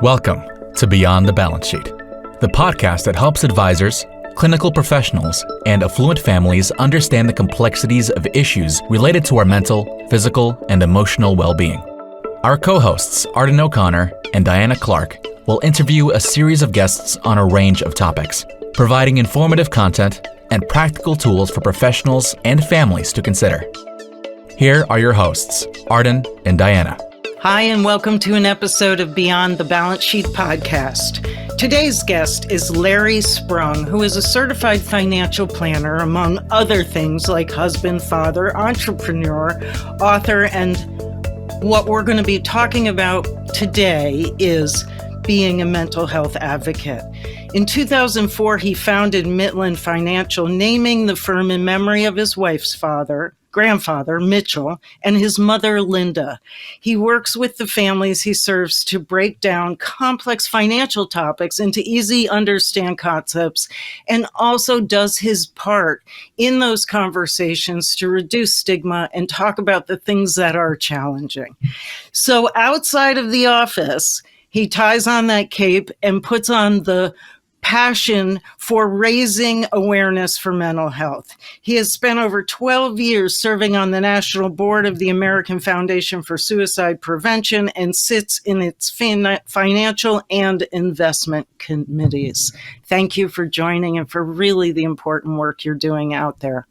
Welcome to Beyond the Balance Sheet, the podcast that helps advisors, clinical professionals, and affluent families understand the complexities of issues related to our mental, physical, and emotional well-being. Our co-hosts, Arden O'Connor and Diana Clark, will interview a series of guests on a range of topics, providing informative content and practical tools for professionals and families to consider. Here are your hosts, Arden and Diana. Hi, and welcome to an episode of Beyond the Balance Sheet podcast. Today's guest is Larry Sprung, who is a certified financial planner, among other things like husband, father, entrepreneur, author, and what we're going to be talking about today is being a mental health advocate. In 2004, he founded Mitlin Financial, naming the firm in memory of his wife's grandfather, Mitchell, and his mother, Linda. He works with the families he serves to break down complex financial topics into easy understand concepts, and also does his part in those conversations to reduce stigma and talk about the things that are challenging. So outside of the office, he ties on that cape and puts on the passion for raising awareness for mental health. He has spent over 12 years serving on the national board of the American Foundation for Suicide Prevention and sits in its financial and investment committees. Thank you for joining and for really the important work you're doing out there.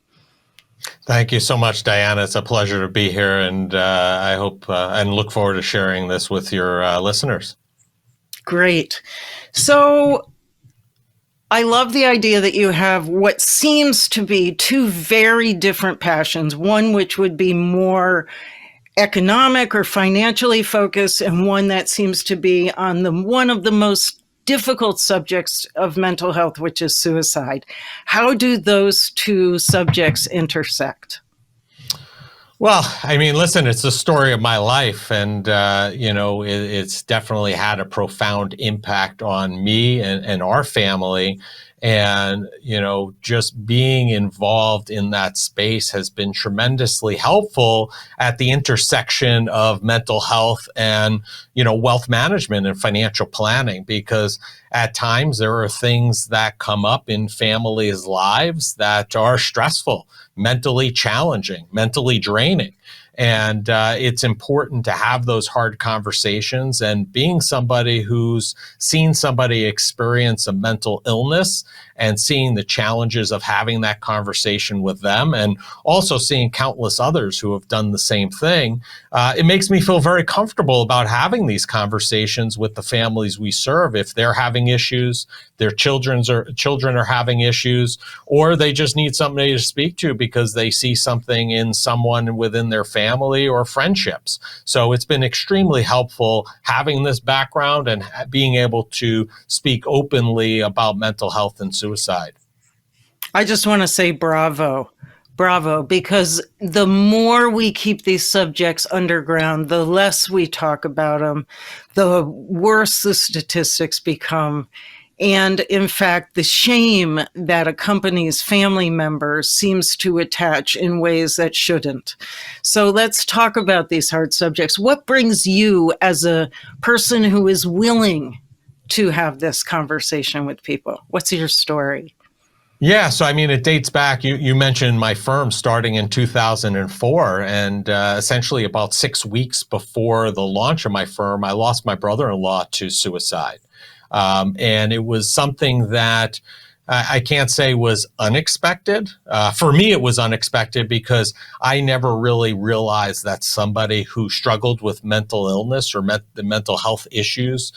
Thank you so much, Diana. It's a pleasure to be here, and I hope and look forward to sharing this with your listeners. Great. So I love the idea that you have what seems to be two very different passions, one which would be more economic or financially focused, and one that seems to be on one of the most difficult subjects of mental health, which is suicide. How do those two subjects intersect? Well, I mean, listen, it's the story of my life, and, it's definitely had a profound impact on me and our family. And, just being involved in that space has been tremendously helpful at the intersection of mental health and, wealth management and financial planning, because at times there are things that come up in families' lives that are stressful, mentally challenging, mentally draining. And it's important to have those hard conversations. And being somebody who's seen somebody experience a mental illness and seeing the challenges of having that conversation with them, and also seeing countless others who have done the same thing, it makes me feel very comfortable about having these conversations with the families we serve. If they're having issues, their children are having issues, or they just need somebody to speak to because they see something in someone within their family or friendships. So it's been extremely helpful having this background and being able to speak openly about mental health and suicide. I just want to say bravo, because the more we keep these subjects underground, the less we talk about them, the worse the statistics become. And in fact, the shame that accompanies family members seems to attach in ways that shouldn't. So let's talk about these hard subjects. What brings you as a person who is willing to have this conversation with people? What's your story? Yeah, so I mean, it dates back. You mentioned my firm starting in 2004, and essentially about 6 weeks before the launch of my firm, I lost my brother-in-law to suicide. And it was something that I can't say was unexpected. For me, it was unexpected because I never really realized that somebody who struggled with mental illness or the mental health issues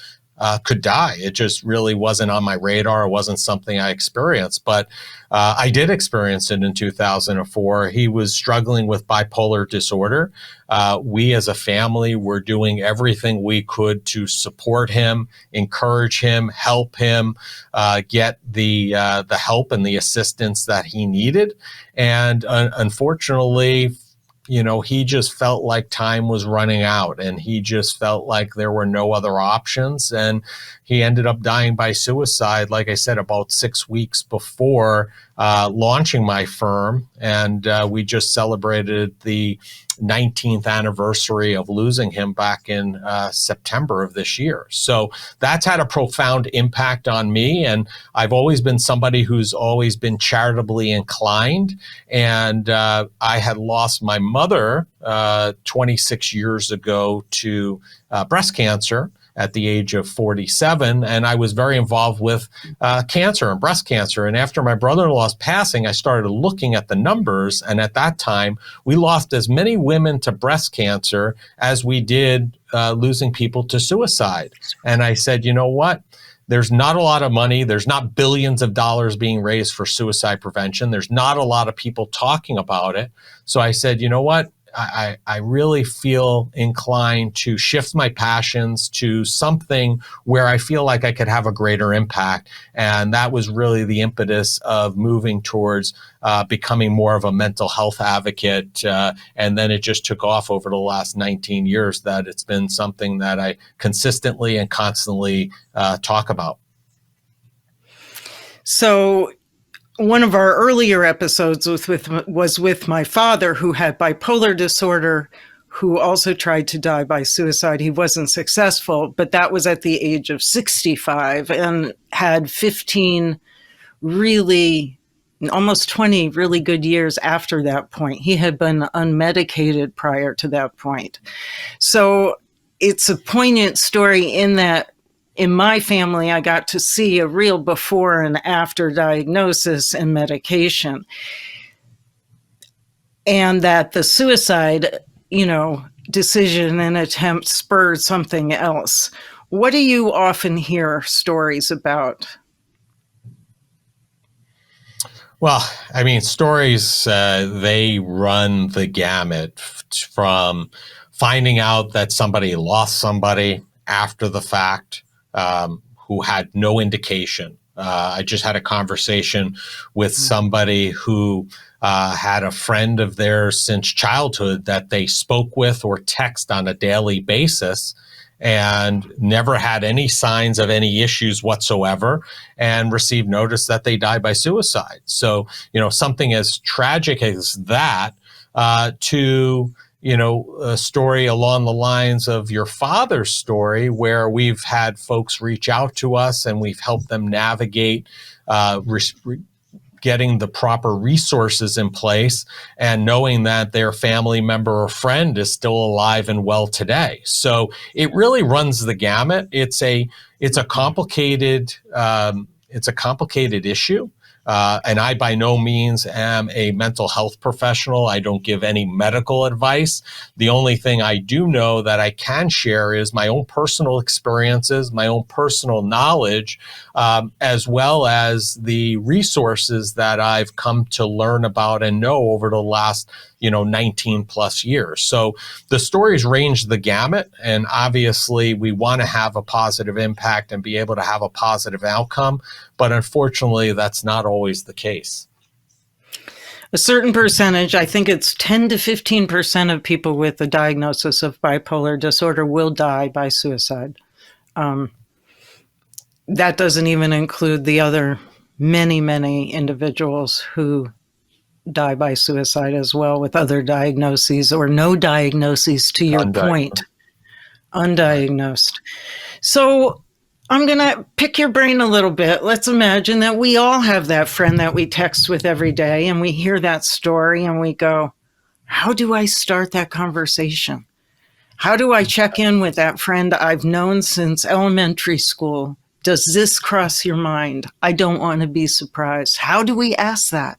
could die. It just really wasn't on my radar. It wasn't something I experienced, but I did experience it in 2004. He was struggling with bipolar disorder. We as a family were doing everything we could to support him, encourage him, help him get the help and the assistance that he needed. And unfortunately, he just felt like time was running out, and he just felt like there were no other options. And he ended up dying by suicide, like I said, about 6 weeks before launching my firm. And we just celebrated the 19th anniversary of losing him back in September of this year. So that's had a profound impact on me. And I've always been somebody who's always been charitably inclined. And I had lost my mother 26 years ago to breast cancer at the age of 47. And I was very involved with cancer and breast cancer. And after my brother-in-law's passing, I started looking at the numbers. And at that time, we lost as many women to breast cancer as we did losing people to suicide. And I said, you know what? There's not a lot of money. There's not billions of dollars being raised for suicide prevention. There's not a lot of people talking about it. So I said, you know what? I really feel inclined to shift my passions to something where I feel like I could have a greater impact. And that was really the impetus of moving towards becoming more of a mental health advocate. And then it just took off over the last 19 years that it's been something that I consistently and constantly talk about. So one of our earlier episodes was with my father, who had bipolar disorder, who also tried to die by suicide. He wasn't successful, but that was at the age of 65 and had 15 really, almost 20 really good years after that point. He had been unmedicated prior to that point. So it's a poignant story in that in my family, I got to see a real before and after diagnosis and medication. And that the suicide, decision and attempt spurred something else. What do you often hear stories about? Well, I mean, stories, they run the gamut from finding out that somebody lost somebody after the fact, who had no indication. I just had a conversation with somebody who had a friend of theirs since childhood that they spoke with or text on a daily basis and never had any signs of any issues whatsoever and received notice that they died by suicide. So, something as tragic as that to a story along the lines of your father's story, where we've had folks reach out to us and we've helped them navigate getting the proper resources in place and knowing that their family member or friend is still alive and well today. So it really runs the gamut. It's a complicated issue. And I by no means am a mental health professional. I don't give any medical advice. The only thing I do know that I can share is my own personal experiences, my own personal knowledge, as well as the resources that I've come to learn about and know over the last 19 plus years. So the stories range the gamut, and obviously we want to have a positive impact and be able to have a positive outcome, but unfortunately that's not always the case. A certain percentage, I think it's 10 to 15% of people with a diagnosis of bipolar disorder will die by suicide. That doesn't even include the other many, many individuals who die by suicide as well with other diagnoses or no diagnoses, to your point, undiagnosed. So I'm going to pick your brain a little bit. Let's imagine that we all have that friend that we text with every day and we hear that story and we go, how do I start that conversation? How do I check in with that friend I've known since elementary school? Does this cross your mind? I don't want to be surprised. How do we ask that?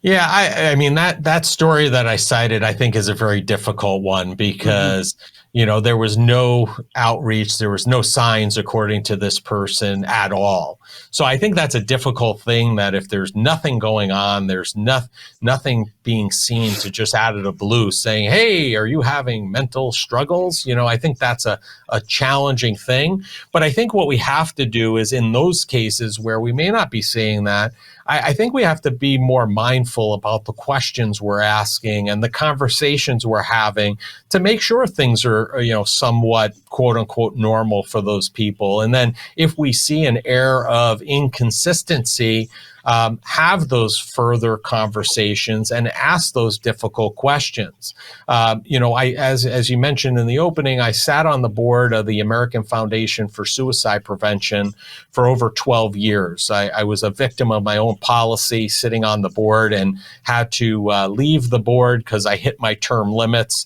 Yeah, I mean, that story that I cited, I think is a very difficult one because, there was no outreach, there was no signs according to this person at all. So I think that's a difficult thing, that if there's nothing going on, there's nothing being seen, to just out of the blue saying, hey, are you having mental struggles? I think that's a challenging thing. But I think what we have to do is, in those cases where we may not be seeing that, I think we have to be more mindful about the questions we're asking and the conversations we're having to make sure things are, somewhat quote unquote normal for those people. And then if we see an air of inconsistency, have those further conversations and ask those difficult questions. As you mentioned in the opening, I sat on the board of the American Foundation for Suicide Prevention for over 12 years. I was a victim of my own policy, sitting on the board, and had to leave the board because I hit my term limits.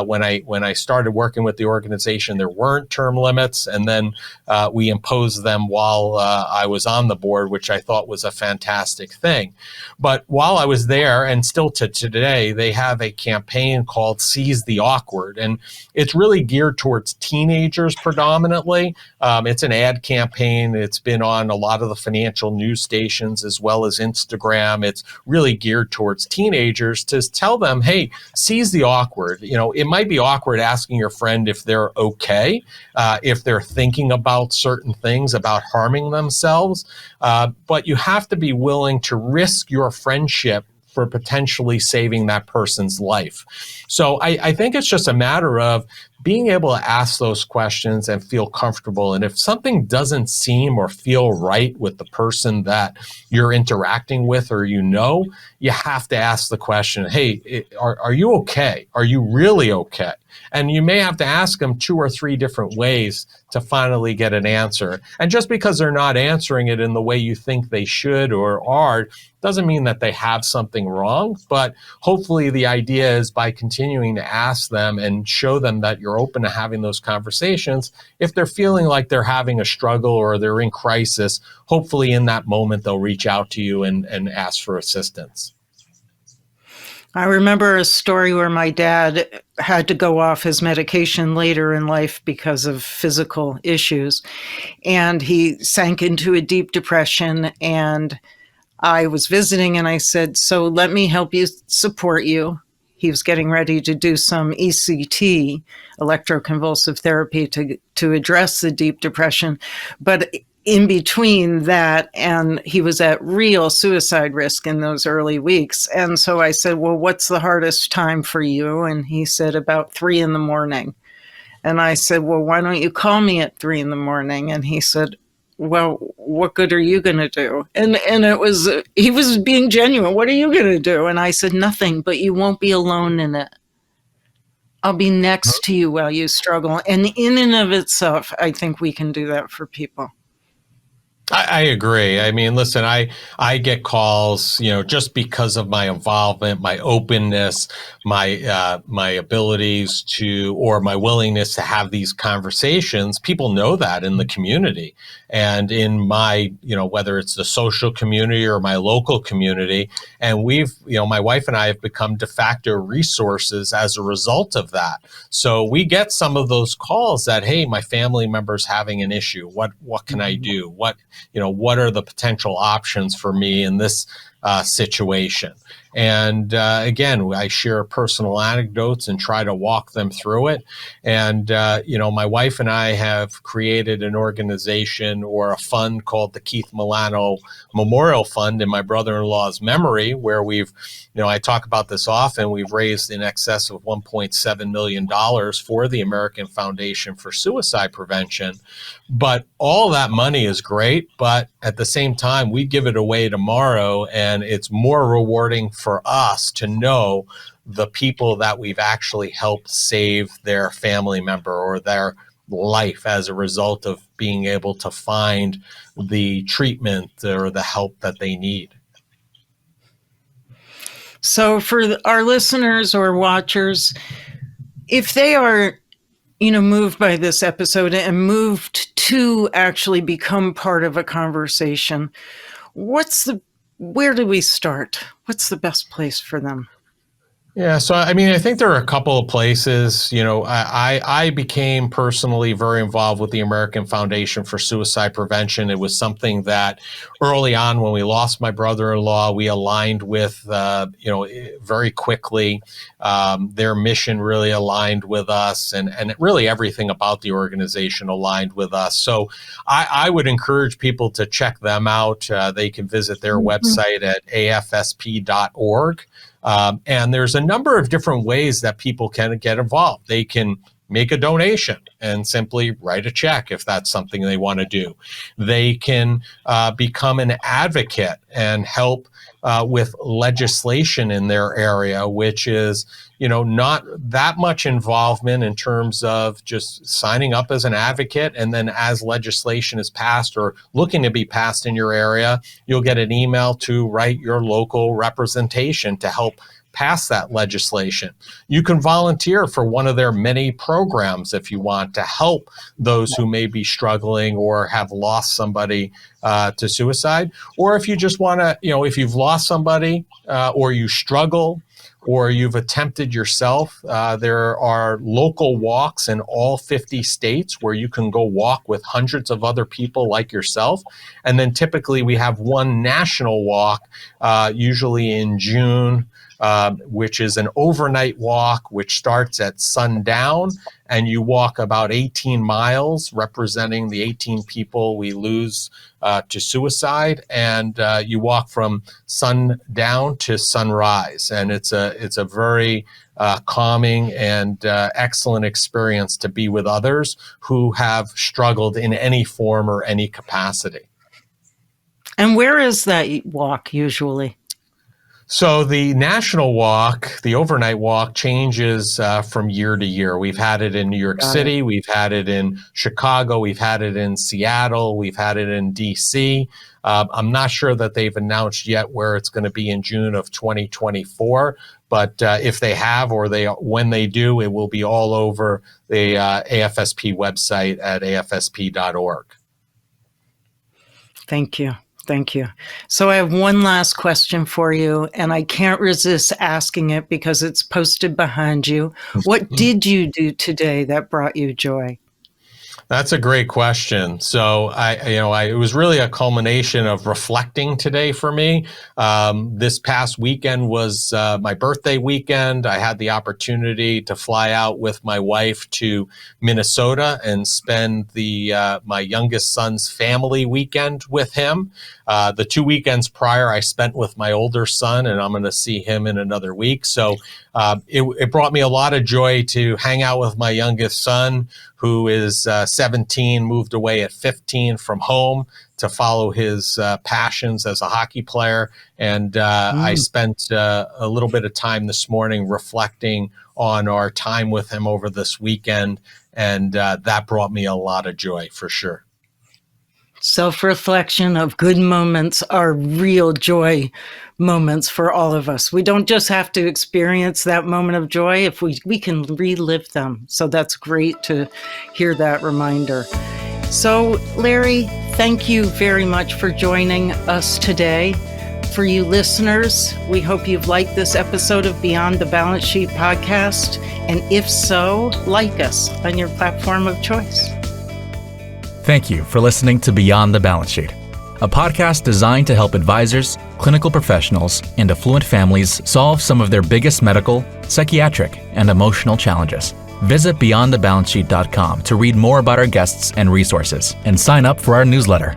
When I started working with the organization, there weren't term limits, and then we imposed them while I was on the board, which I thought was a fantastic thing. But while I was there, and still to today, they have a campaign called Seize the Awkward, and it's really geared towards teenagers predominantly. It's an ad campaign. It's been on a lot of the financial news stations as well as Instagram. It's really geared towards teenagers to tell them, hey, seize the awkward. It might be awkward asking your friend if they're okay, if they're thinking about certain things, about harming themselves, but you have to be willing to risk your friendship for potentially saving that person's life. So I think it's just a matter of being able to ask those questions and feel comfortable. And if something doesn't seem or feel right with the person that you're interacting with, or you have to ask the question, hey, are you okay? Are you really okay? And you may have to ask them 2 or 3 different ways to finally get an answer. And just because they're not answering it in the way you think they should or are, doesn't mean that they have something wrong. But hopefully the idea is by continuing to ask them and show them that you're open to having those conversations, if they're feeling like they're having a struggle or they're in crisis, hopefully in that moment they'll reach out to you and ask for assistance. I remember a story where my dad had to go off his medication later in life because of physical issues, and he sank into a deep depression. And I was visiting, and I said, so let me help you, support you. He was getting ready to do some ECT, electroconvulsive therapy, to address the deep depression. But in between that, and he was at real suicide risk in those early weeks. And so I said, well, what's the hardest time for you? And he said, about 3 a.m. And I said, well, why don't you call me at 3 a.m? And he said, well, what good are you going to do? And he was being genuine. What are you going to do? And I said, nothing, but you won't be alone in it. I'll be next to you while you struggle. And in and of itself, I think we can do that for people. I agree. I mean, listen, I get calls, just because of my involvement, my openness, my abilities to, or my willingness to have these conversations. People know that in the community, and in my, whether it's the social community or my local community. And we've, my wife and I have become de facto resources as a result of that. So we get some of those calls that, hey, my family member's having an issue. What can I do? What are the potential options for me in this situation? And again, I share personal anecdotes and try to walk them through it. And, my wife and I have created an organization or a fund called the Keith Milano Memorial Fund in my brother-in-law's memory, where we've, I talk about this often, we've raised in excess of $1.7 million for the American Foundation for Suicide Prevention. But all that money is great, but at the same time, we give it away tomorrow, and it's more rewarding for us to know the people that we've actually helped save their family member or their life as a result of being able to find the treatment or the help that they need. So for our listeners or watchers, if they are, moved by this episode and moved to actually become part of a conversation, where do we start? What's the best place for them? Yeah, so I think there are a couple of places. I became personally very involved with the American Foundation for Suicide Prevention. It was something that early on, when we lost my brother-in-law, we aligned with, very quickly. Their mission really aligned with us, and really everything about the organization aligned with us. So I would encourage people to check them out. They can visit their website at afsp.org. And there's a number of different ways that people can get involved. They can make a donation and simply write a check if that's something they want to do. They can become an advocate and help with legislation in their area, which is, not that much involvement in terms of just signing up as an advocate. And then as legislation is passed or looking to be passed in your area, you'll get an email to write your local representation to help pass that legislation. You can volunteer for one of their many programs if you want to help those who may be struggling or have lost somebody to suicide. Or if you just want to, if you've lost somebody or you struggle or you've attempted yourself, there are local walks in all 50 states where you can go walk with hundreds of other people like yourself. And then typically we have one national walk, usually in June, which is an overnight walk, which starts at sundown, and you walk about 18 miles, representing the 18 people we lose to suicide, and you walk from sundown to sunrise, and it's a very calming and excellent experience to be with others who have struggled in any form or any capacity. And where is that walk usually? So the national walk, the overnight walk, changes from year to year. We've had it in New York City, we've had it in Chicago, we've had it in Seattle, we've had it in DC. I'm not sure that they've announced yet where it's going to be in June of 2024, but if they have or when they do, it will be all over the AFSP website at afsp.org. Thank you. Thank you. So I have one last question for you, and I can't resist asking it because it's posted behind you. What did you do today that brought you joy? That's a great question. So it was really a culmination of reflecting today for me. This past weekend was my birthday weekend. I had the opportunity to fly out with my wife to Minnesota and spend my youngest son's family weekend with him. The 2 weekends prior, I spent with my older son, and I'm going to see him in another week. So it brought me a lot of joy to hang out with my youngest son, who is 17, moved away at 15 from home to follow his passions as a hockey player. And I spent a little bit of time this morning reflecting on our time with him over this weekend. And that brought me a lot of joy for sure. Self-reflection of good moments are real joy moments for all of us. We don't just have to experience that moment of joy if we can relive them. So that's great to hear that reminder. So Larry, thank you very much for joining us today. For you listeners, we hope you've liked this episode of Beyond the Balance Sheet podcast. And if so, like us on your platform of choice. Thank you for listening to Beyond the Balance Sheet, a podcast designed to help advisors, clinical professionals, and affluent families solve some of their biggest medical, psychiatric, and emotional challenges. Visit beyondthebalancesheet.com to read more about our guests and resources, and sign up for our newsletter.